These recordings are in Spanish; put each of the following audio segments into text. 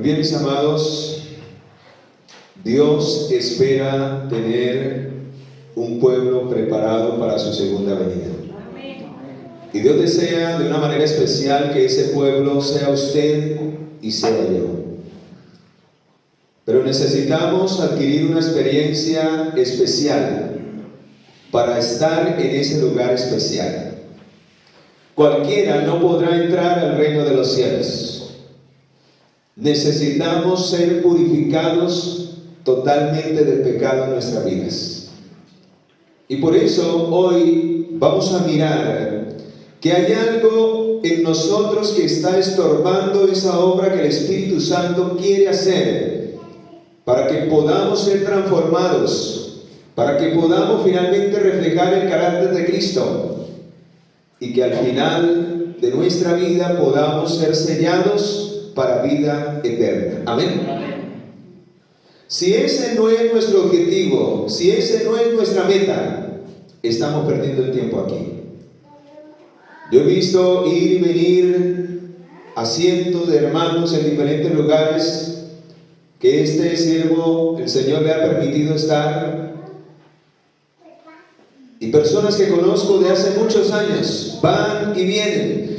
bien, mis amados, Dios espera tener un pueblo preparado para su segunda venida. Y Dios desea de una manera especial que ese pueblo sea usted y sea yo. Pero necesitamos adquirir una experiencia especial para estar en ese lugar especial. Cualquiera no podrá entrar al reino de los cielos. Necesitamos ser purificados totalmente del pecado en nuestras vidas. Y por eso hoy vamos a mirar que hay algo en nosotros que está estorbando esa obra que el Espíritu Santo quiere hacer para que podamos ser transformados, para que podamos finalmente reflejar el carácter de Cristo y que al final de nuestra vida podamos ser sellados para vida eterna. Amén. Si ese no es nuestro objetivo, si ese no es nuestra meta, estamos perdiendo el tiempo aquí. Yo he visto ir y venir a cientos de hermanos en diferentes lugares que este siervo, el Señor le ha permitido estar, y personas que conozco de hace muchos años van y vienen,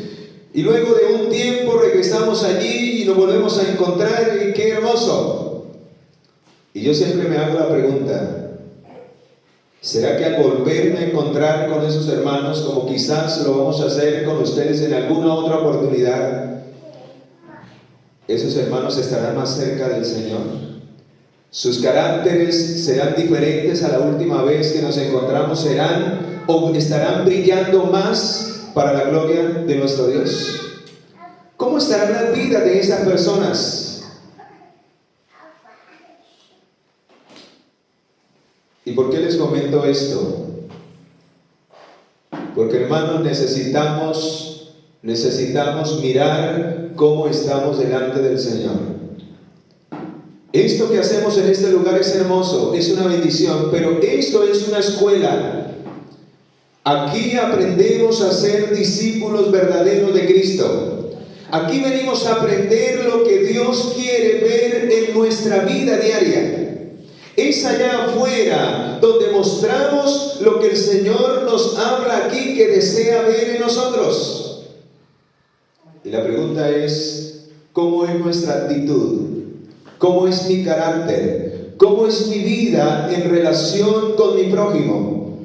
y luego de un tiempo regresamos allí y nos volvemos a encontrar, y qué hermoso. Y yo siempre me hago la pregunta: ¿será que al volverme a encontrar con esos hermanos, como quizás lo vamos a hacer con ustedes en alguna otra oportunidad, esos hermanos estarán más cerca del Señor? ¿Sus caracteres serán diferentes a la última vez que nos encontramos? ¿Serán o estarán brillando más para la gloria de nuestro Dios? ¿Cómo estará la vida de esas personas? ¿Y por qué les comento esto? Porque, hermanos, necesitamos mirar cómo estamos delante del Señor. Esto que hacemos en este lugar es hermoso, es una bendición, pero esto es una escuela. Aquí aprendemos a ser discípulos verdaderos de Cristo. Aquí venimos a aprender lo que Dios quiere ver en nuestra vida diaria. Es allá afuera donde mostramos lo que el Señor nos habla aquí que desea ver en nosotros. Y la pregunta es: ¿cómo es nuestra actitud? ¿Cómo es mi carácter? ¿Cómo es mi vida en relación con mi prójimo?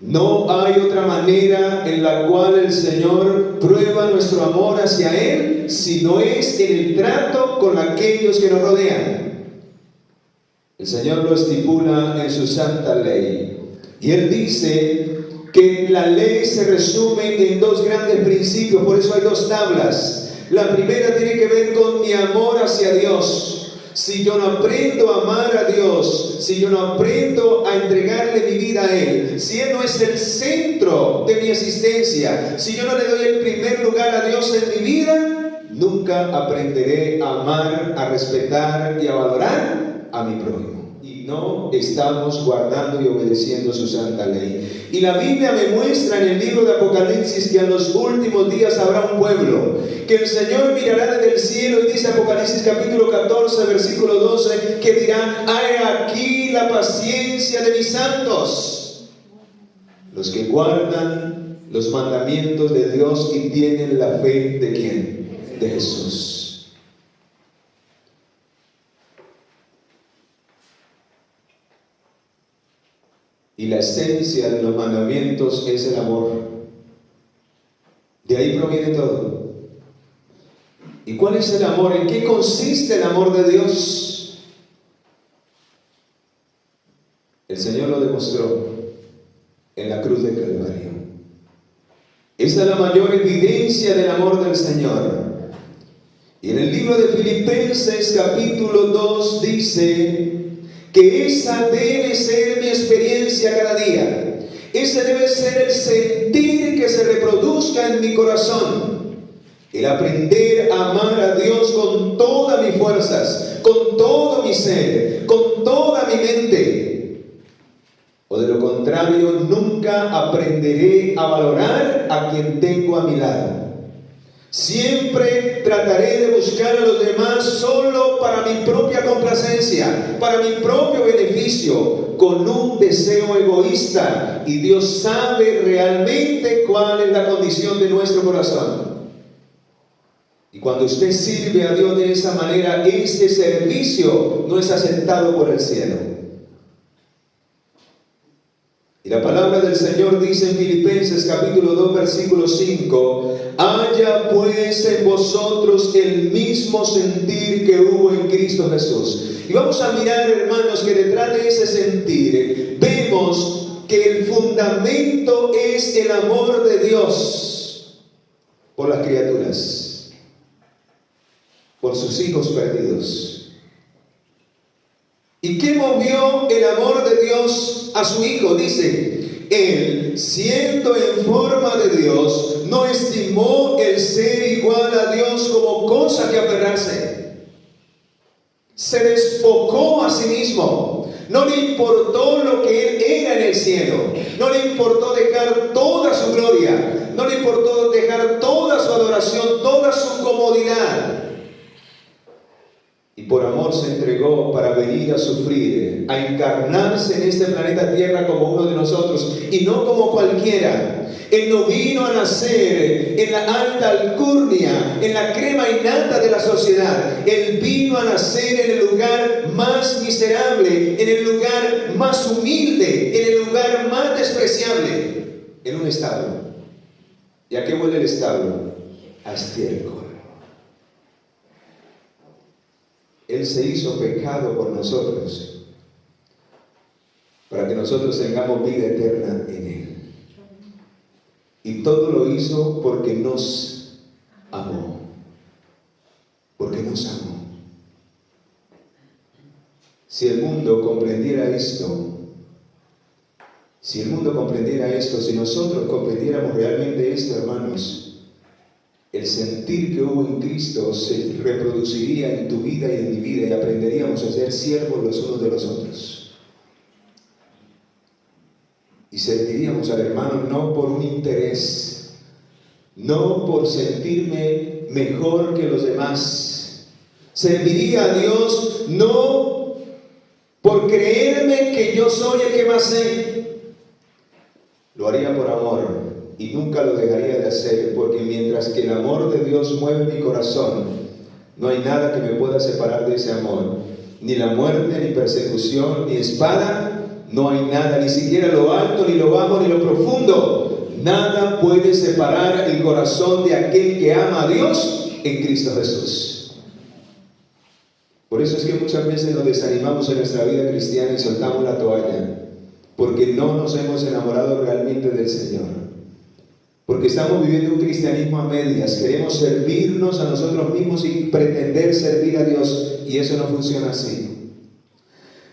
No hay otra manera en la cual el Señor prueba nuestro amor hacia Él si no es en el trato con aquellos que nos rodean. El Señor lo estipula en su santa ley. Y Él dice que la ley se resume en dos grandes principios, por eso hay dos tablas. La primera tiene que ver con mi amor hacia Dios. Si yo no aprendo a amar a Dios, si yo no aprendo a entregarle mi vida a Él, si Él no es el centro de mi existencia, si yo no le doy el primer lugar a Dios en mi vida, nunca aprenderé a amar, a respetar y a valorar a mi prójimo. Y no estamos guardando y obedeciendo su santa ley. Y la Biblia me muestra en el libro de Apocalipsis que en los últimos días habrá un pueblo, que el Señor mirará desde el cielo, y dice Apocalipsis capítulo 14 versículo 12, que dirá: «He aquí la paciencia de mis santos, los que guardan los mandamientos de Dios y tienen la fe de ¿quién? De Jesús». Y la esencia de los mandamientos es el amor. De ahí proviene todo. ¿Y cuál es el amor? ¿En qué consiste el amor de Dios? El Señor lo demostró en la cruz de Calvario. Esa es la mayor evidencia del amor del Señor. Y en el libro de Filipenses capítulo 2 dice que esa debe ser mi experiencia cada día. Ese debe ser el sentir que se reproduzca en mi corazón. El aprender a amar a Dios con todas mis fuerzas, con todo mi ser, con toda mi mente. O de lo contrario, nunca aprenderé a valorar a quien tengo a mi lado. Siempre trataré de buscar a los demás solo para mi propia complacencia, para mi propio beneficio, con un deseo egoísta. Y Dios sabe realmente cuál es la condición de nuestro corazón. Y cuando usted sirve a Dios de esa manera, ese servicio no es aceptado por el cielo. Y la palabra del Señor dice en Filipenses capítulo 2 versículo 5: haya pues en vosotros el mismo sentir que hubo en Cristo Jesús. Y vamos a mirar, hermanos, que detrás de ese sentir vemos que el fundamento es el amor de Dios por las criaturas, por sus hijos perdidos. ¿Y qué movió el amor de Dios a su Hijo? Dice, Él, siendo en forma de Dios, no estimó el ser igual a Dios como cosa que aferrarse. Se despojó a sí mismo. No le importó lo que Él era en el cielo. No le importó dejar toda su gloria. No le importó dejar toda su adoración, toda su comodidad. Y por amor se entregó para venir a sufrir, a encarnarse en este planeta Tierra como uno de nosotros, y no como cualquiera. Él no vino a nacer en la alta alcurnia, en la crema innata de la sociedad. Él vino a nacer en el lugar más miserable, en el lugar más humilde, en el lugar más despreciable, en un establo. ¿Y a qué huele el establo? A estiércol. Él se hizo pecado por nosotros, para que nosotros tengamos vida eterna en Él. Y todo lo hizo porque nos amó. Porque nos amó. Si el mundo comprendiera esto, si nosotros comprendiéramos realmente esto, hermanos, el sentir que hubo en Cristo se reproduciría en tu vida y en mi vida, y aprenderíamos a ser siervos los unos de los otros. Y serviríamos al hermano no por un interés, no por sentirme mejor que los demás. Serviría a Dios no por creerme que yo soy el que más sé. Lo haría por amor. Y nunca lo dejaría de hacer, porque mientras que el amor de Dios mueve mi corazón, no hay nada que me pueda separar de ese amor. Ni la muerte, ni persecución, ni espada, no hay nada, ni siquiera lo alto, ni lo bajo, ni lo profundo. Nada puede separar el corazón de aquel que ama a Dios en Cristo Jesús. Por eso es que muchas veces nos desanimamos en nuestra vida cristiana y soltamos la toalla, porque no nos hemos enamorado realmente del Señor. Porque estamos viviendo un cristianismo a medias. Queremos servirnos a nosotros mismos sin pretender servir a Dios. Y eso no funciona así.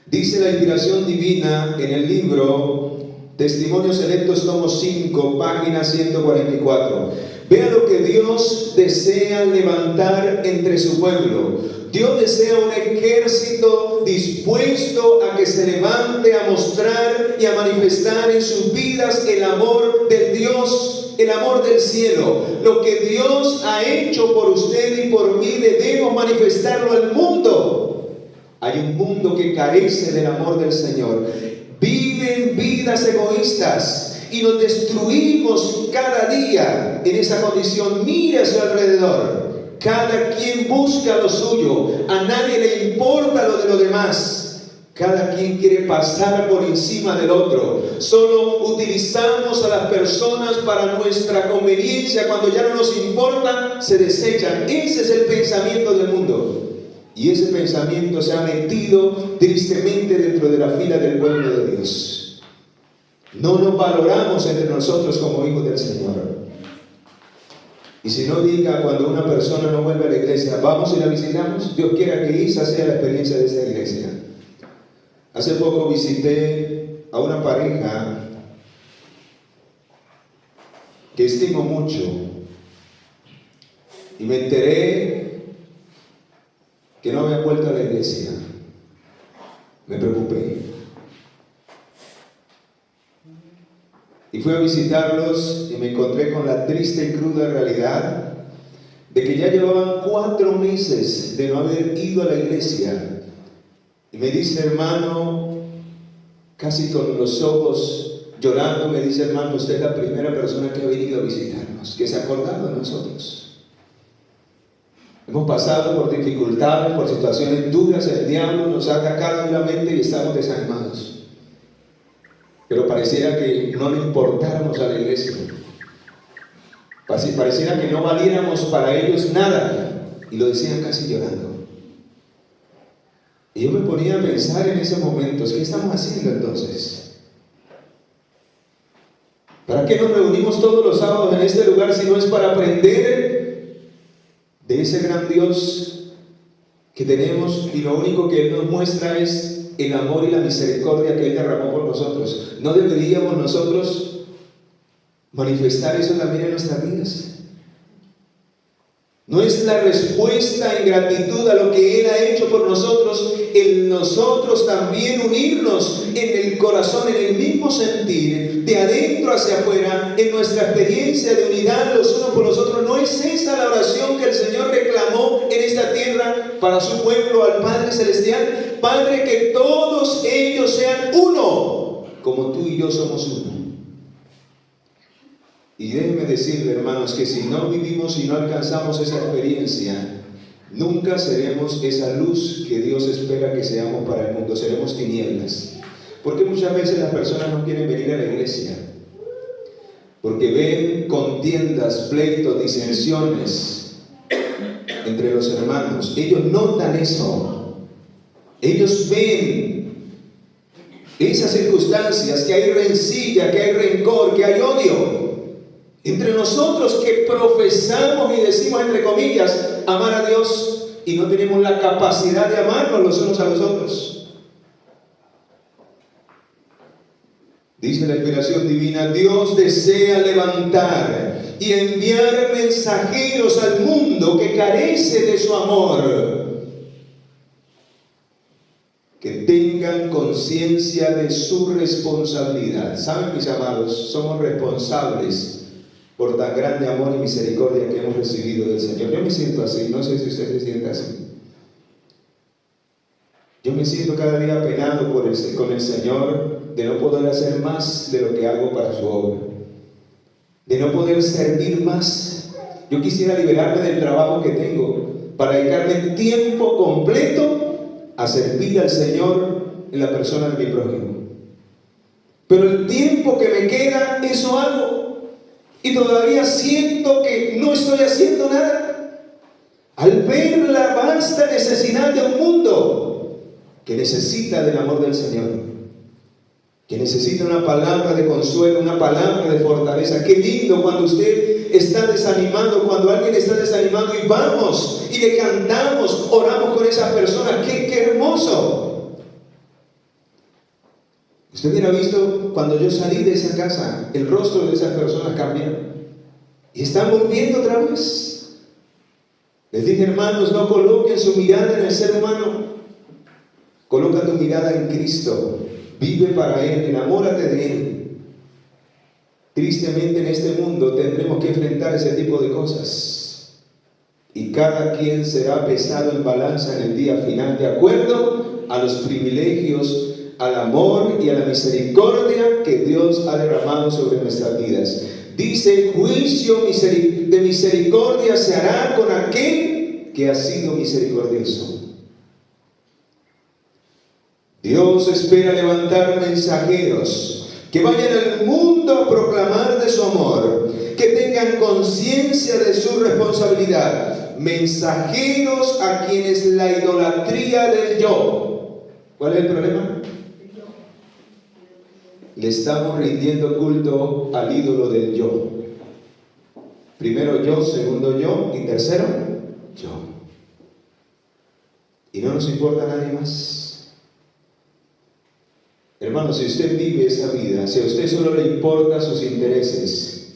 Dice la inspiración divina en el libro Testimonios Selectos, tomo 5, página 144. Vea lo que Dios desea levantar entre su pueblo. Dios desea un ejército dispuesto a que se levante a mostrar y a manifestar en sus vidas el amor de Dios, el amor del cielo. Lo que Dios ha hecho por usted y por mí, debemos manifestarlo al mundo. Hay un mundo que carece del amor del Señor. Viven vidas egoístas y nos destruimos cada día en esa condición. Mire a su alrededor. Cada quien busca lo suyo. A nadie le importa lo de los demás. Cada quien quiere pasar por encima del otro. Solo utilizamos a las personas para nuestra conveniencia. Cuando ya no nos importa, se desechan. Ese es el pensamiento del mundo. Y ese pensamiento se ha metido tristemente dentro de la fila del pueblo de Dios. No nos valoramos entre nosotros como hijos del Señor. Y si no, diga cuando una persona no vuelve a la iglesia, vamos y la visitamos. Dios quiera que esa sea la experiencia de esta iglesia. Hace poco visité a una pareja que estimo mucho y me enteré que no había vuelto a la iglesia. Me preocupé y fui a visitarlos y me encontré con la triste y cruda realidad de que ya llevaban 4 meses de no haber ido a la iglesia. Y me dice, hermano, casi con los ojos llorando, me dice, hermano, usted es la primera persona que ha venido a visitarnos, que se ha acordado de nosotros. Hemos pasado por dificultades, por situaciones duras, el diablo nos ha atacado duramente y estamos desanimados. Pero pareciera que no le importáramos a la iglesia. Pareciera que no valiéramos para ellos nada. Y lo decían casi llorando. Y yo me ponía a pensar en ese momento, ¿qué estamos haciendo entonces? ¿Para qué nos reunimos todos los sábados en este lugar si no es para aprender de ese gran Dios que tenemos, y lo único que Él nos muestra es el amor y la misericordia que Él derramó por nosotros? ¿No deberíamos nosotros manifestar eso también en nuestras vidas? ¿No es la respuesta en gratitud a lo que Él ha hecho por nosotros, en nosotros también unirnos en el corazón, en el mismo sentir, de adentro hacia afuera, en nuestra experiencia de unidad los unos por los otros? ¿No es esa la oración que el Señor reclamó en esta tierra para su pueblo al Padre Celestial? Padre, que todos ellos sean uno, como tú y yo somos uno. Y déjenme decirle, hermanos, que si no vivimos y no alcanzamos esa experiencia, nunca seremos esa luz que Dios espera que seamos para el mundo. Seremos tinieblas. Porque muchas veces las personas no quieren venir a la iglesia, porque ven contiendas, pleitos, disensiones entre los hermanos. Ellos notan eso. Ellos ven esas circunstancias, que hay rencilla, que hay rencor, que hay odio entre nosotros, que profesamos y decimos, entre comillas, amar a Dios, y no tenemos la capacidad de amarnos los unos a los otros. Dice la inspiración divina, Dios desea levantar y enviar mensajeros al mundo que carece de su amor, que tengan conciencia de su responsabilidad. ¿Saben, mis amados? Somos responsables por tan grande amor y misericordia que hemos recibido del Señor. Yo me siento así, no sé si usted se siente así. Yo me siento cada día apenado con el Señor, de no poder hacer más de lo que hago para su obra, de no poder servir más. Yo quisiera liberarme del trabajo que tengo para dedicarme tiempo completo a servir al Señor en la persona de mi prójimo. Pero el tiempo que me queda, eso hago. Y todavía siento que no estoy haciendo nada. Al ver la vasta necesidad de un mundo que necesita del amor del Señor, que necesita una palabra de consuelo, una palabra de fortaleza. Qué lindo cuando usted está desanimado, cuando alguien está desanimado y vamos y le cantamos, oramos con esa persona. ¡Qué hermoso! Usted hubiera visto cuando yo salí de esa casa, el rostro de esas personas cambió y están volviendo otra vez. Les dije, hermanos, no coloquen su mirada en el ser humano, coloca tu mirada en Cristo, vive para Él, enamórate de Él. Tristemente en este mundo tendremos que enfrentar ese tipo de cosas y cada quien será pesado en balanza en el día final de acuerdo a los privilegios, al amor y a la misericordia que Dios ha derramado sobre nuestras vidas. Dice, juicio de misericordia se hará con aquel que ha sido misericordioso. Dios espera levantar mensajeros que vayan al mundo a proclamar de su amor, que tengan conciencia de su responsabilidad. Mensajeros a quienes la idolatría del yo. ¿Cuál es el problema? Le estamos rindiendo culto al ídolo del yo. Primero yo, segundo yo y tercero yo. Y no nos importa a nadie más. Hermano, si usted vive esa vida, si a usted solo le importan sus intereses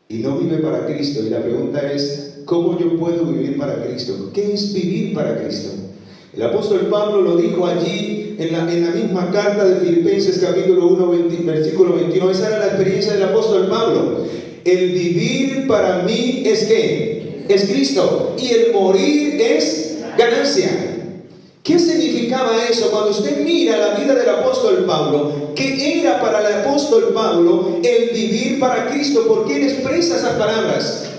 y no vive para Cristo, y la pregunta es, ¿cómo yo puedo vivir para Cristo? ¿Qué es vivir para Cristo? El apóstol Pablo lo dijo allí en la misma carta de Filipenses capítulo 1, versículo 21. Esa era la experiencia del apóstol Pablo. El vivir para mí es ¿qué? Es Cristo. Y el morir es ganancia. ¿Qué significaba eso? Cuando usted mira la vida del apóstol Pablo, ¿qué era para el apóstol Pablo el vivir para Cristo? ¿Por qué él expresa esas palabras?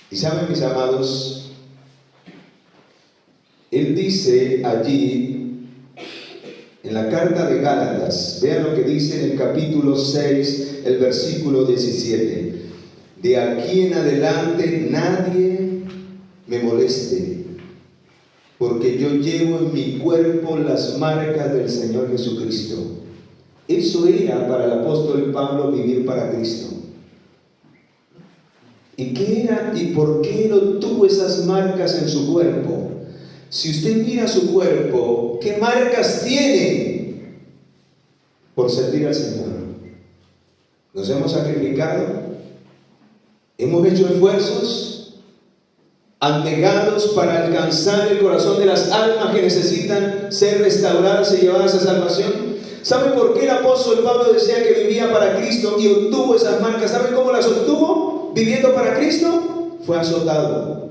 Y saben, mis amados, él dice allí en la carta de Gálatas, vean lo que dice en el capítulo 6, el versículo 17. De aquí en adelante nadie me moleste, porque yo llevo en mi cuerpo las marcas del Señor Jesucristo. Eso era para el apóstol Pablo vivir para Cristo. ¿Y qué era y por qué él obtuvo esas marcas en su cuerpo? Si usted mira su cuerpo, ¿qué marcas tiene? Por servir al Señor. Nos hemos sacrificado, hemos hecho esfuerzos abnegados para alcanzar el corazón de las almas que necesitan ser restauradas y llevadas a salvación. ¿Sabe por qué el apóstol Pablo decía que vivía para Cristo y obtuvo esas marcas? ¿Sabe cómo las obtuvo? Viviendo para Cristo, fue azotado.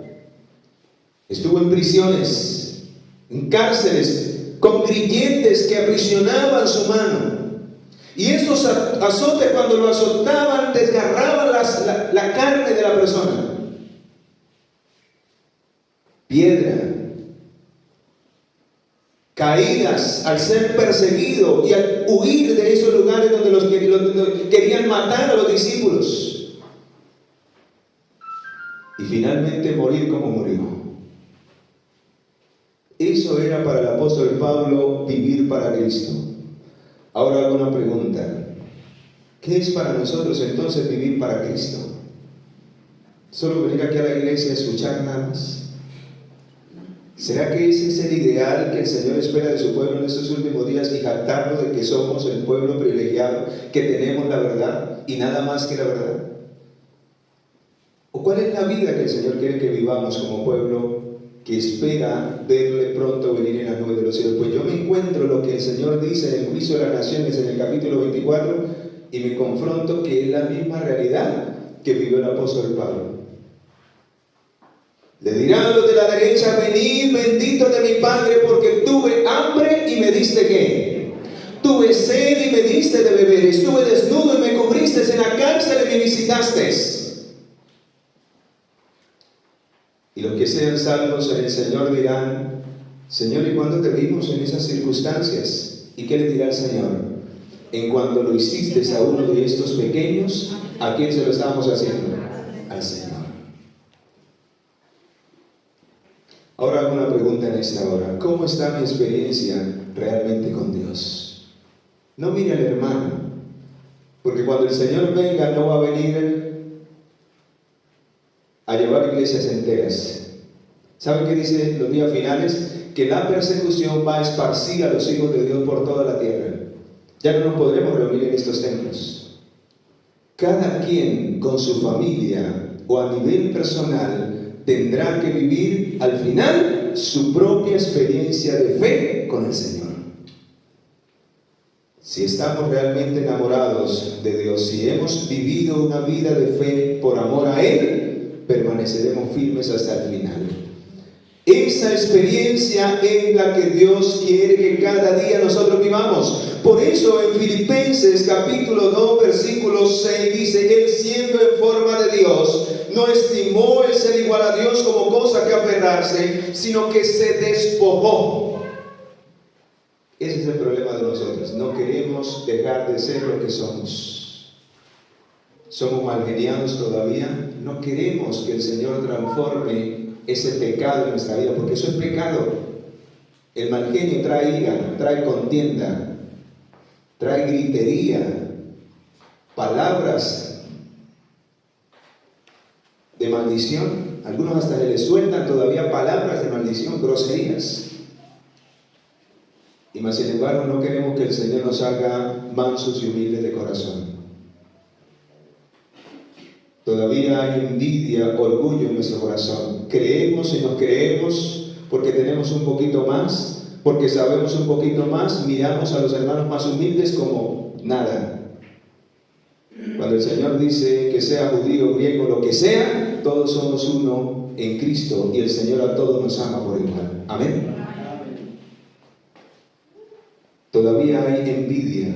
Estuvo en prisiones, en cárceles, con grilletes que aprisionaban su mano. Y esos azotes, cuando lo azotaban, desgarraban la carne de la persona. Piedra, caídas al ser perseguido y al huir de esos lugares donde los querían matar a los discípulos. Y finalmente morir como murió. Eso era para el apóstol Pablo vivir para Cristo. Ahora hago una pregunta. ¿Qué es para nosotros entonces vivir para Cristo? ¿Solo venir aquí a la iglesia a escuchar nada más? ¿Será que ese es el ideal que el Señor espera de su pueblo en estos últimos días y jactarnos de que somos el pueblo privilegiado, que tenemos la verdad y nada más que la verdad? ¿O cuál es la vida que el Señor quiere que vivamos como pueblo que espera verle pronto venir en las nubes de los cielos? Pues yo me encuentro lo que el Señor dice en el juicio de las naciones en el capítulo 24 y me confronto que es la misma realidad que vivió el apóstol Pablo. Le dirán los de la derecha: venid, benditos de mi Padre, porque tuve hambre y me diste ¿qué? Tuve sed y me diste de beber, estuve desnudo y me cubriste, en la cárcel y me visitaste. Y los que sean salvos en el Señor dirán: Señor, ¿y cuándo te vimos en esas circunstancias? ¿Y qué le dirá el Señor? En cuanto lo hiciste a uno de estos pequeños, ¿a quién se lo estábamos haciendo? Al Señor. Ahora hago una pregunta en esta hora. ¿Cómo está mi experiencia realmente con Dios? No mire al hermano, porque cuando el Señor venga no va a venir a llevar iglesias enteras. ¿Saben qué dice los días finales? Que la persecución va a esparcir a los hijos de Dios por toda la tierra. Ya no nos podremos reunir en estos templos. Cada quien con su familia o a nivel personal tendrá que vivir al final su propia experiencia de fe con el Señor. Si estamos realmente enamorados de Dios, si hemos vivido una vida de fe por amor a Él, permaneceremos firmes hasta el final. Esa experiencia es la que Dios quiere que cada día nosotros vivamos. Por eso en Filipenses capítulo 2 versículo 6 dice: Él siendo en forma de Dios, no estimó el ser igual a Dios como cosa que aferrarse, sino que se despojó. Ese es el problema de nosotros. No queremos dejar de ser lo que somos. Somos malgeniados todavía. No queremos que el Señor transforme ese pecado en nuestra vida, porque eso es pecado. El mal genio trae ira, trae contienda, trae gritería, palabras de maldición. Algunos hasta les sueltan todavía palabras de maldición, groserías. Y más sin embargo no queremos que el Señor nos haga mansos y humildes de corazón. Todavía hay envidia, orgullo en nuestro corazón. Creemos y nos creemos porque tenemos un poquito más, porque sabemos un poquito más, miramos a los hermanos más humildes como nada. Cuando el Señor dice que sea judío, griego, lo que sea, todos somos uno en Cristo y el Señor a todos nos ama por igual. Amén. Todavía hay envidia.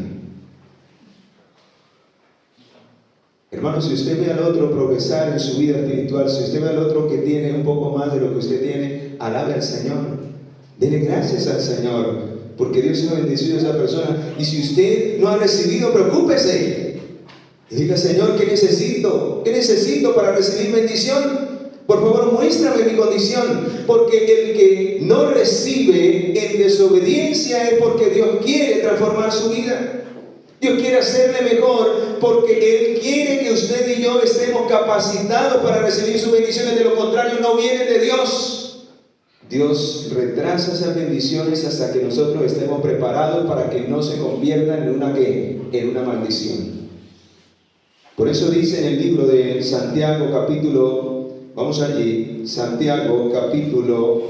Hermano, si usted ve al otro progresar en su vida espiritual, si usted ve al otro que tiene un poco más de lo que usted tiene, alabe al Señor. Dele gracias al Señor, porque Dios ha bendecido a esa persona. Y si usted no ha recibido, preocúpese. Y diga, Señor, ¿qué necesito? ¿Qué necesito para recibir bendición? Por favor, muéstrame mi condición, porque el que no recibe en desobediencia es porque Dios quiere transformar su vida. Dios quiere hacerle mejor, porque Él quiere que usted y yo estemos capacitados para recibir sus bendiciones. De lo contrario, no vienen de Dios. Dios retrasa esas bendiciones hasta que nosotros estemos preparados para que no se conviertan en una maldición. Por eso dice en el libro de Santiago capítulo, vamos allí, Santiago capítulo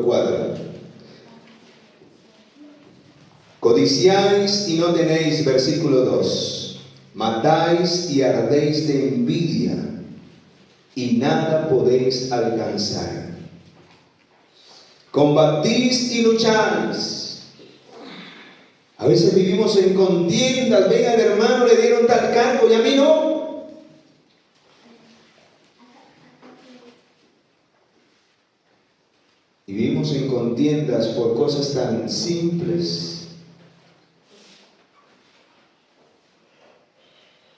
4. Codiciáis y no tenéis, versículo 2. Matáis y ardéis de envidia y nada podéis alcanzar. Combatís y lucháis. A veces vivimos en contiendas. Venga, al hermano le dieron tal cargo y a mí no. Y vivimos en contiendas por cosas tan simples.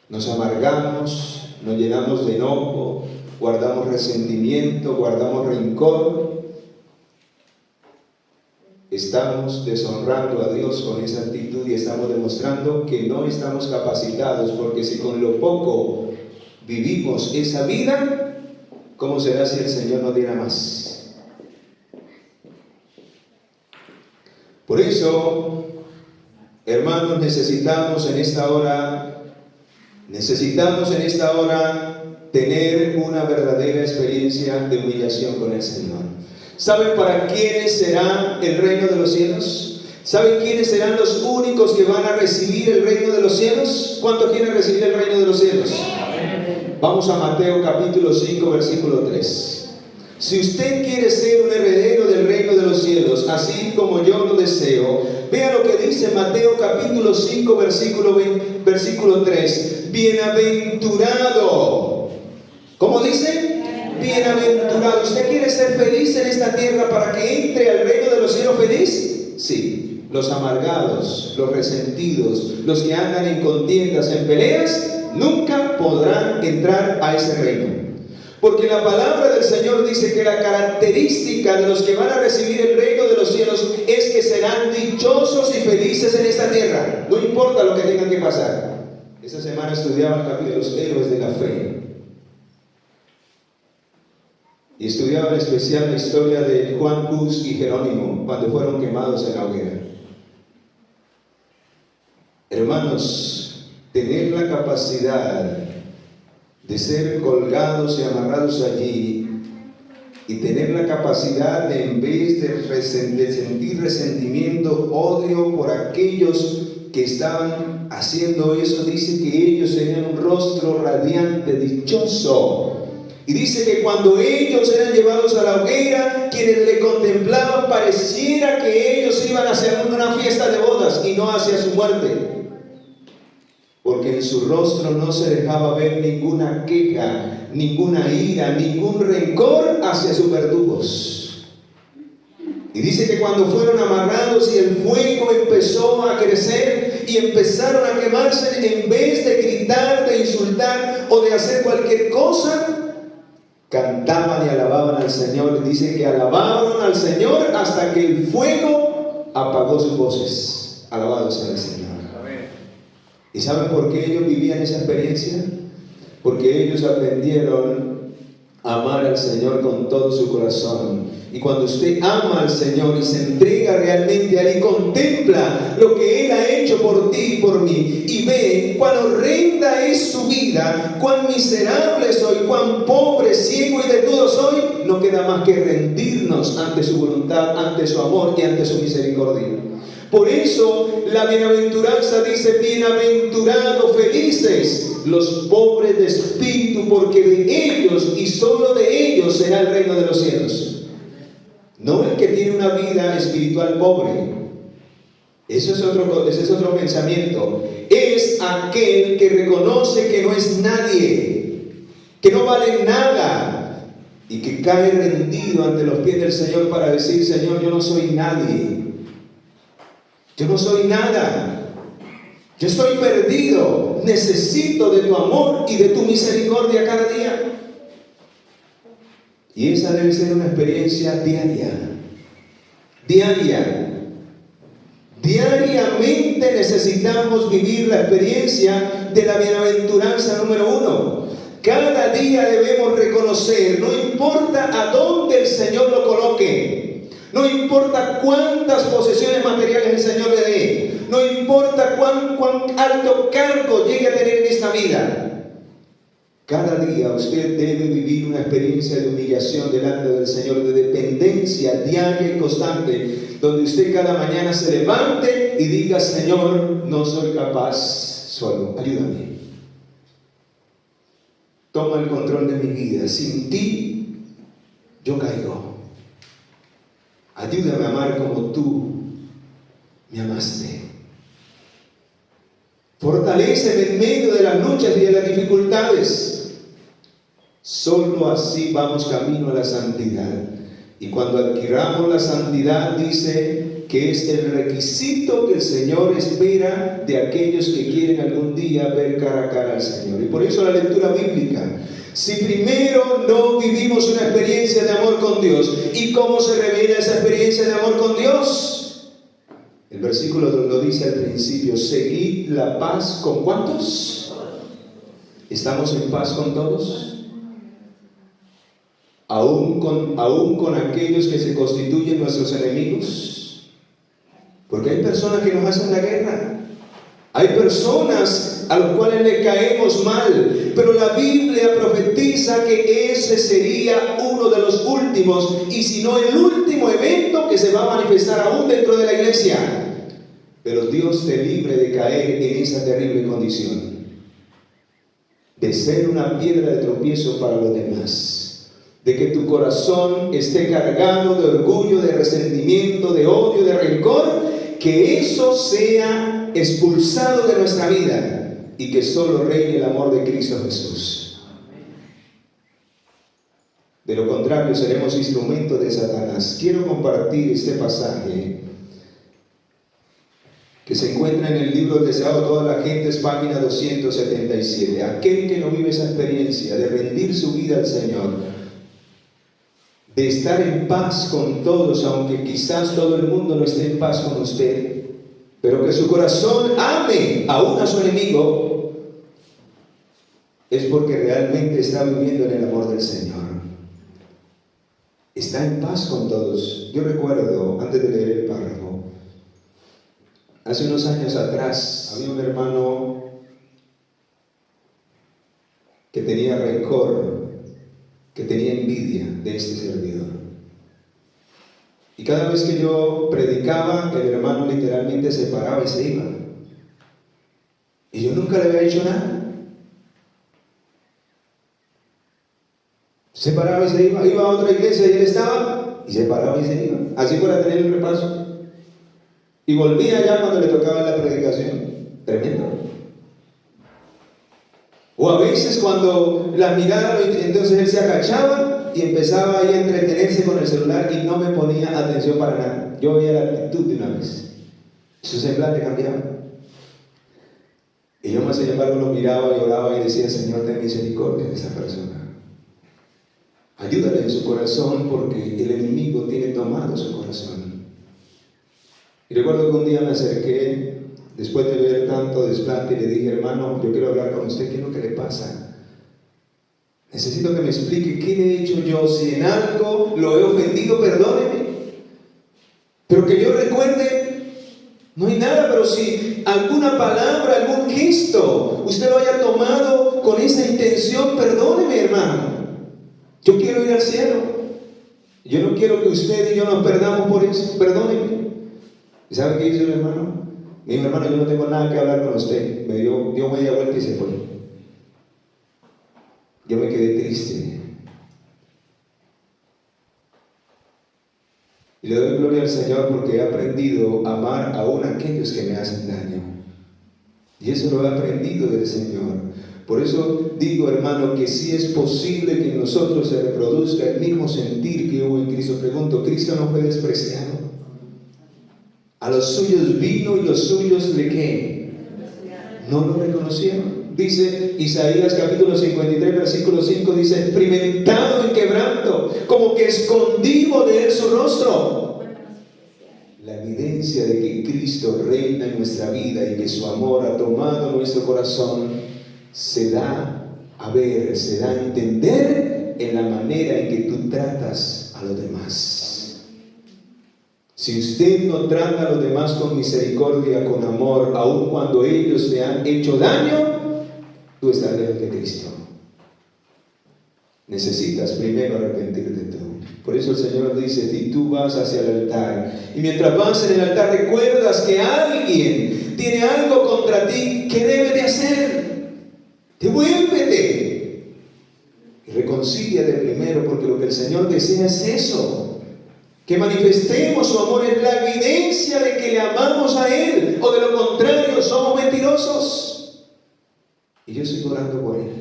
Nos amargamos, nos llenamos de enojo, guardamos resentimiento, guardamos rencor. Estamos deshonrando a Dios con esa actitud y estamos demostrando que no estamos capacitados, porque si con lo poco vivimos esa vida, ¿cómo será si el Señor nos diera más? Por eso, hermanos, necesitamos en esta hora tener una verdadera experiencia de humillación con el Señor. ¿Saben para quiénes será el reino de los cielos? ¿Saben quiénes serán los únicos que van a recibir el reino de los cielos? ¿Cuántos quieren recibir el reino de los cielos? Amén. Vamos a Mateo capítulo 5, versículo 3. Si usted quiere ser un heredero del reino de los cielos, así como yo lo deseo, vea lo que dice Mateo capítulo 5, versículo 3. Bienaventurado. ¿Cómo dice? Bienaventurado. ¿Usted quiere ser feliz en esta tierra para que entre al reino de los cielos feliz? Sí. Los amargados, los resentidos, los que andan en contiendas, en peleas, nunca podrán entrar a ese reino. Porque la palabra del Señor dice que la característica de los que van a recibir el reino de los cielos es que serán dichosos y felices en esta tierra. No importa lo que tengan que pasar. Esta semana estudiaba el capítulo de los héroes de la fe. Y estudiaba en especial la historia de Juan Hus y Jerónimo cuando fueron quemados en la hoguera. Hermanos, tener la capacidad de ser colgados y amarrados allí y tener la capacidad de, en vez de sentir resentimiento, odio por aquellos que estaban haciendo eso, dice que ellos tenían un rostro radiante, dichoso. Y dice que cuando ellos eran llevados a la hoguera, quienes le contemplaban pareciera que ellos iban hacia una fiesta de bodas y no hacia su muerte. Porque en su rostro no se dejaba ver ninguna queja, ninguna ira, ningún rencor hacia sus verdugos. Y dice que cuando fueron amarrados y el fuego empezó a crecer y empezaron a quemarse, en vez de gritar, de insultar o de hacer cualquier cosa, cantaban y alababan al Señor. Y dice que alabaron al Señor hasta que el fuego apagó sus voces. Alabado sea el Señor. ¿Y saben por qué ellos vivían esa experiencia? Porque ellos aprendieron a amar al Señor con todo su corazón. Y cuando usted ama al Señor y se entrega realmente a Él y contempla lo que Él ha hecho por ti y por mí, y ve cuán horrenda es su vida, cuán miserable soy, cuán pobre, ciego y desnudo soy, no queda queda más que rendirnos ante su voluntad, ante su amor y ante su misericordia. Por eso la bienaventuranza dice: bienaventurados, felices los pobres de espíritu, porque de ellos y solo de ellos será el reino de los cielos. No el que tiene una vida espiritual pobre. Ese es otro pensamiento. Es aquel que reconoce que no es nadie, que no vale nada, y que cae rendido ante los pies del Señor para decir: Señor, yo no soy nadie, yo no soy nada, yo estoy perdido, necesito de tu amor y de tu misericordia cada día. Y esa debe ser una experiencia diariamente necesitamos vivir la experiencia de la bienaventuranza número 1. Cada día debemos reconocer, no importa a dónde el Señor lo coloque, no importa cuántas posesiones materiales el Señor le dé, no importa cuán alto cargo llegue a tener en esta vida. Cada día usted debe vivir una experiencia de humillación delante del Señor, de dependencia diaria y constante, donde usted cada mañana se levante y diga: Señor, no soy capaz solo, ayúdame. Toma el control de mi vida, sin ti yo caigo. Ayúdame a amar como tú me amaste. Fortaléceme en medio de las luchas y de las dificultades. Solo así vamos camino a la santidad. Y cuando adquiramos la santidad, dice que es el requisito que el Señor espera de aquellos que quieren algún día ver cara a cara al Señor. Y por eso la lectura bíblica. Si primero no vivimos una experiencia de amor con Dios, ¿y cómo se revela esa experiencia de amor con Dios? El versículo lo dice al principio: seguid la paz ¿con cuántos? ¿Estamos en paz con todos? ¿Aún con aquellos que se constituyen nuestros enemigos? Porque hay personas que nos hacen la guerra. Hay personas a los cuales le caemos mal, pero la Biblia profetiza que ese sería uno de los últimos, y si no el último evento que se va a manifestar aún dentro de la iglesia. Pero Dios te libre de caer en esa terrible condición, de ser una piedra de tropiezo para los demás, de que tu corazón esté cargado de orgullo, de resentimiento, de odio, de rencor, que eso sea expulsado de nuestra vida y que solo reine el amor de Cristo Jesús. De lo contrario, seremos instrumentos de Satanás. Quiero compartir este pasaje que se encuentra en el libro del Deseado de toda la gente, es página 277. Aquel que no vive esa experiencia de rendir su vida al Señor, de estar en paz con todos, aunque quizás todo el mundo no esté en paz con usted, pero que su corazón ame aún a su enemigo, es porque realmente está viviendo en el amor del Señor. Está en paz con todos. Yo recuerdo, antes de leer el párrafo, hace unos años atrás, había un hermano que tenía rencor, que tenía envidia de este servidor. Y cada vez que yo predicaba, el hermano literalmente se paraba y se iba. Y yo nunca le había hecho nada. Se paraba y se iba. Iba a otra iglesia y él estaba, y se paraba y se iba. Así para tener el repaso. Y volvía ya cuando le tocaba la predicación. Tremendo. O a veces cuando la mirada, entonces él se agachaba y empezaba ahí a entretenerse con el celular y no me ponía atención para nada. Yo veía la actitud de una vez. Su semblante cambiaba. Y yo más sin embargo lo miraba y oraba y decía: Señor, ten misericordia de esa persona. Ayúdale en su corazón, porque el enemigo tiene tomado su corazón. Y recuerdo que un día me acerqué, después de ver tanto desplante, y le dije: hermano, yo quiero hablar con usted, ¿qué es lo que le pasa? Necesito que me explique qué le he hecho yo. Si en algo lo he ofendido, perdóneme. Pero que yo recuerde, no hay nada. Pero si alguna palabra, algún gesto, usted lo haya tomado con esa intención, perdóneme, hermano. Yo quiero ir al cielo. Yo no quiero que usted y yo nos perdamos por eso, perdónenme. ¿Y sabe qué hizo el hermano? Me dijo, hermano, yo no tengo nada que hablar con usted. Me dio media vuelta y se fue. Yo me quedé triste. Y le doy gloria al Señor porque he aprendido a amar aún a aquellos que me hacen daño. Y eso lo he aprendido del Señor. Por eso digo, hermano, que sí es posible que en nosotros se reproduzca el mismo sentir que hubo en Cristo. Pregunto, ¿Cristo no fue despreciado? A los suyos vino y los suyos ¿le qué? No lo reconocieron. Dice Isaías capítulo 53 versículo 5, dice, experimentado en quebranto, como que escondido de él su rostro. La evidencia de que Cristo reina en nuestra vida y que su amor ha tomado nuestro corazón se da a ver, se da a entender en la manera en que tú tratas a los demás. Si usted no trata a los demás con misericordia, con amor, aun cuando ellos te han hecho daño, tú estás lejos de Cristo. Necesitas primero arrepentirte tú. Por eso el Señor dice, si tú vas hacia el altar y mientras vas en el altar recuerdas que alguien tiene algo contra ti, ¿qué debes de hacer? Devuélvete y reconcíliate primero, porque lo que el Señor desea es eso, que manifestemos su amor. Es la evidencia de que le amamos a Él, o de lo contrario somos mentirosos. Y yo sigo orando por Él,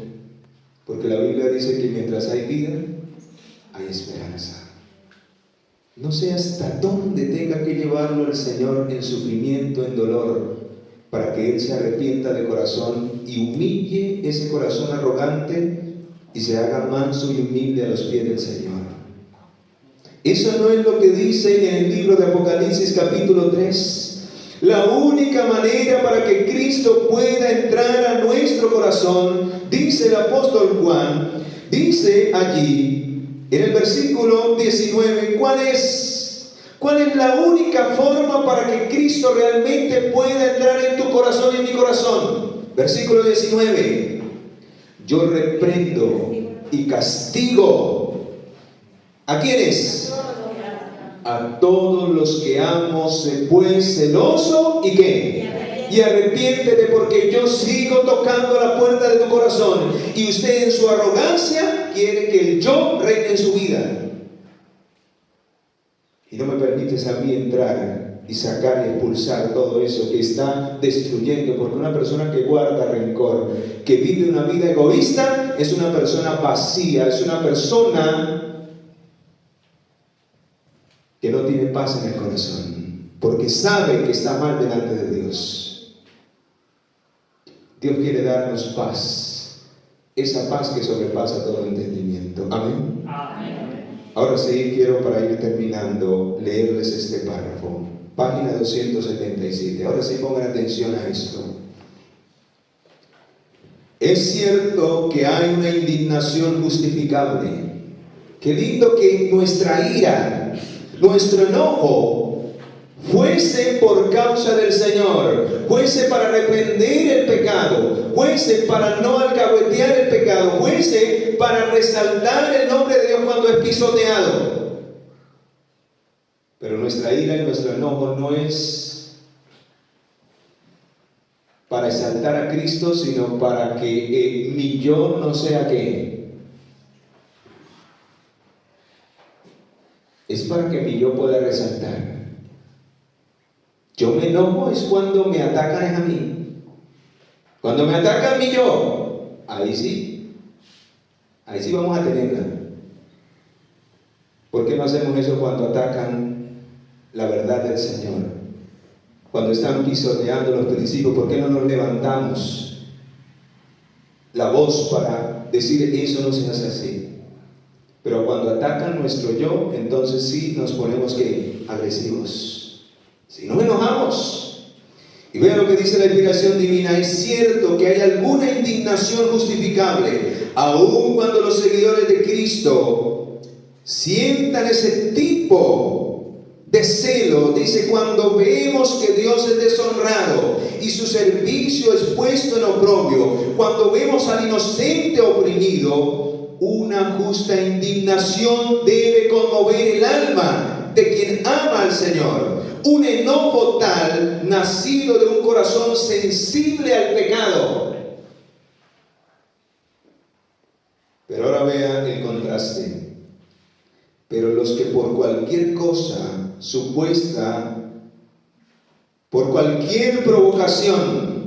porque la Biblia dice que mientras hay vida hay esperanza. No sé hasta dónde tenga que llevarlo el Señor en sufrimiento, en dolor, para que Él se arrepienta de corazón y humille ese corazón arrogante y se haga manso y humilde a los pies del Señor. Eso no es lo que dice en el libro de Apocalipsis capítulo 3. La única manera para que Cristo pueda entrar a nuestro corazón, dice el apóstol Juan, dice allí en el versículo 19, ¿cuál es la única forma para que Cristo realmente pueda entrar en tu corazón y en mi corazón? Versículo 19, yo reprendo y castigo. ¿A quiénes? A todos los que amo, sé pues celoso y ¿qué? Y arrepiéntete, porque yo sigo tocando la puerta de tu corazón y usted en su arrogancia quiere que el yo reine en su vida y no me permites a mí entrar y sacar y expulsar todo eso que está destruyendo. Porque una persona que guarda rencor, que vive una vida egoísta, es una persona vacía, es una persona que no tiene paz en el corazón, porque sabe que está mal delante de Dios. Dios quiere darnos paz, esa paz que sobrepasa todo entendimiento. Amén. Amén. Ahora sí, quiero, para ir terminando, leerles este párrafo, página 277. Ahora sí, pongan atención a esto. Es cierto que hay una indignación justificable. Qué lindo que nuestra ira, nuestro enojo, fuese por causa del Señor, fuese para reprender el pecado, fuese para no alcahuetear el pecado, fuese para resaltar el nombre de Dios cuando es pisoteado. Pero nuestra ira y nuestro enojo no es para exaltar a Cristo, sino para que mi yo no sea ¿qué? Es para que mi yo pueda resaltar. Yo me enojo es cuando me atacan a mí. Cuando me atacan a mí yo, ahí sí vamos a tenerla. ¿Por qué no hacemos eso cuando atacan la verdad del Señor? Cuando están pisoteando los principios, ¿por qué no nos levantamos la voz para decir eso no se hace así? Pero cuando atacan nuestro yo, entonces sí nos ponemos ¿qué? Agresivos. Si no enojamos. Y vean lo que dice la inspiración divina. Es cierto que hay alguna indignación justificable, aun cuando los seguidores de Cristo sientan ese tipo de celo. Dice, cuando vemos que Dios es deshonrado y su servicio es puesto en oprobio, cuando vemos al inocente oprimido, una justa indignación debe conmover el alma de quien ama al Señor. Un enojo tal, nacido de un corazón sensible al pecado. Pero ahora vea el contraste. Pero los que por cualquier cosa supuesta, por cualquier provocación,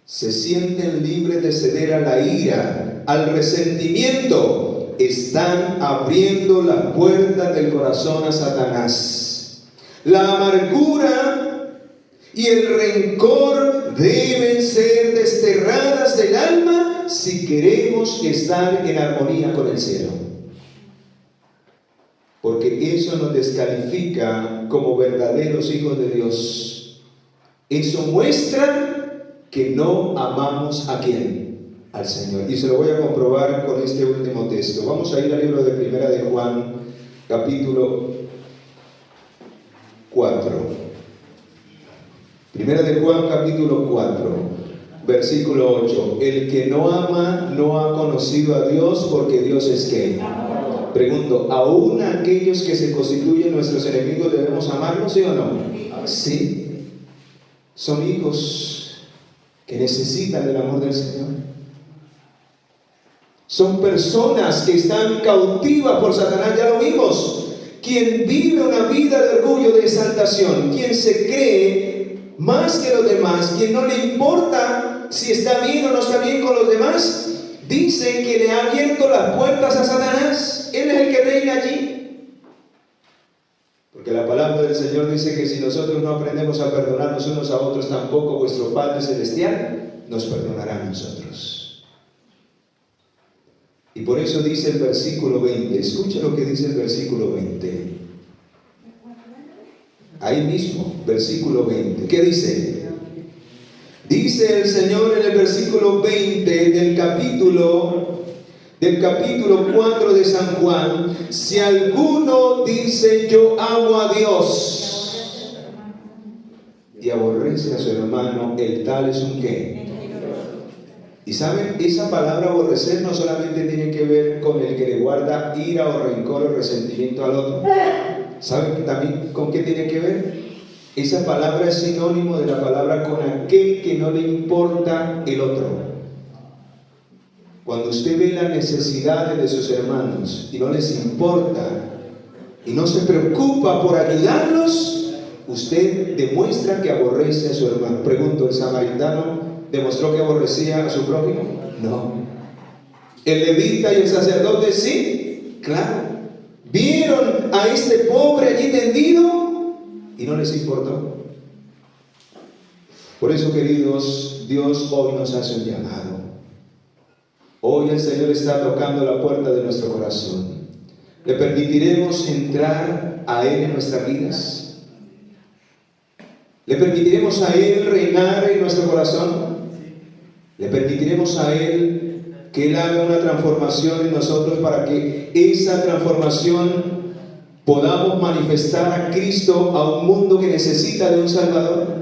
se sienten libres de ceder a la ira, al resentimiento, están abriendo las puertas del corazón a Satanás. La amargura y el rencor deben ser desterradas del alma si queremos estar en armonía con el cielo. Porque eso nos descalifica como verdaderos hijos de Dios. Eso muestra que no amamos ¿a quién? Al Señor. Y se lo voy a comprobar con este último texto. Vamos a ir al libro de Primera de Juan, capítulo 4. Primera de Juan, capítulo 4, versículo 8. El que no ama no ha conocido a Dios, porque Dios es ¿qué? Pregunto, ¿aún aquellos que se constituyen nuestros enemigos debemos amarlos, sí o no? Sí. Son hijos que necesitan del amor del Señor. Son personas que están cautivas por Satanás, ya lo vimos. Quien vive una vida de orgullo, de exaltación, quien se cree más que los demás, quien no le importa si está bien o no está bien con los demás, dice que le ha abierto las puertas a Satanás. Él es el que reina allí. Porque la palabra del Señor dice que si nosotros no aprendemos a perdonarnos unos a otros, tampoco vuestro Padre Celestial nos perdonará a nosotros. Y por eso dice el versículo 20, escucha lo que dice el versículo 20. Ahí mismo, versículo 20. ¿Qué dice? Dice el Señor en el versículo 20 del capítulo 4 de San Juan: si alguno dice yo amo a Dios y aborrece a su hermano, el tal es un ¿qué? Y saben, esa palabra aborrecer no solamente tiene que ver con el que le guarda ira o rencor o resentimiento al otro. ¿Saben también con qué tiene que ver? Esa palabra es sinónimo de la palabra con aquel que no le importa el otro. Cuando usted ve las necesidades de sus hermanos y no les importa y no se preocupa por ayudarlos, usted demuestra que aborrece a su hermano. Pregunto, ¿el samaritano demostró que aborrecía a su prójimo? No. ¿El levita y el sacerdote sí? Claro. Vieron a este pobre allí tendido y no les importó. Por eso, queridos, Dios hoy nos hace un llamado. Hoy el Señor está tocando la puerta de nuestro corazón. ¿Le permitiremos entrar a Él en nuestras vidas? ¿Le permitiremos a Él reinar en nuestro corazón? ¿Le permitiremos a Él que Él haga una transformación en nosotros para que esa transformación podamos manifestar a Cristo a un mundo que necesita de un Salvador?